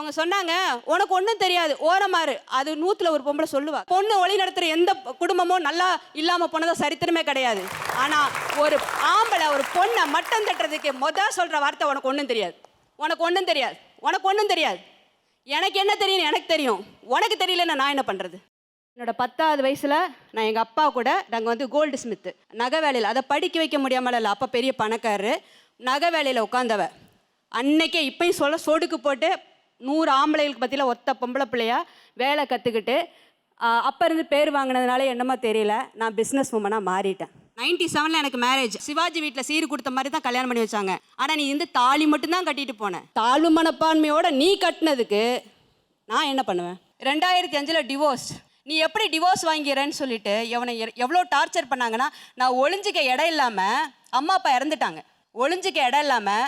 அவங்க சொன்னாங்க, உனக்கு ஒன்றும் தெரியாது, ஓரமாறு. அது 100ல் ஒரு பொம்பளை சொல்லுவா. பொண்ணு வழி நடத்துகிற எந்த குடும்பமும் நல்லா இல்லாமல் போனதா சரித்திரமே கிடையாது. ஆனால் ஒரு ஆம்பளை ஒரு பொண்ணை மட்டம் தட்டுறதுக்கு சொல்கிற வார்த்தை, உனக்கு ஒன்றும் தெரியாது, உனக்கு ஒன்றும் தெரியாது, உனக்கு ஒன்றும் தெரியாது. எனக்கு என்ன தெரியும், எனக்கு தெரியும், உனக்கு தெரியலன்னா நான் என்ன பண்ணுறது? என்னோட 10வது வயசில் நான் எங்கள் அப்பா கூட நாங்கள் வந்து கோல்டு ஸ்மித்து நகை வேலையில், அதை படிக்க வைக்க முடியாமல் இல்லை, அப்பா பெரிய பணக்காரரு, நகை வேலையில் உட்காந்தவ. அன்னைக்கே இப்பயும் சொல்ல சொடுக்கு போட்டு 100 ஆம்பளைகளுக்கு பற்றியில் ஒத்த பொம்பளை பிள்ளையா வேலை கற்றுக்கிட்டு அப்போ இருந்து பேர் வாங்கினதுனால என்னமோ தெரியல, நான் பிஸ்னஸ் உமனாக மாறிட்டேன். 97ல் எனக்கு மேரேஜ். சிவாஜி வீட்டில் சீரு கொடுத்த மாதிரி தான் கல்யாணம் பண்ணி வச்சாங்க. ஆனால் நீ வந்து தாலி மட்டும்தான் கட்டிட்டு போனேன். தாழ்வு மனப்பான்மையோட நீ கட்டினதுக்கு நான் என்ன பண்ணுவேன்? 2005ல் டிவோர்ஸ். நீ எப்படி டிவோர்ஸ் வாங்கிறேன்னு சொல்லிட்டு எவனை எவ்வளோ டார்ச்சர் பண்ணாங்கன்னா, நான் ஒளிஞ்சிக்க இடம் இல்லாமல், அம்மா அப்பா இறந்துட்டாங்க, ஒளிஞ்சிக்க இடம் இல்லாமல்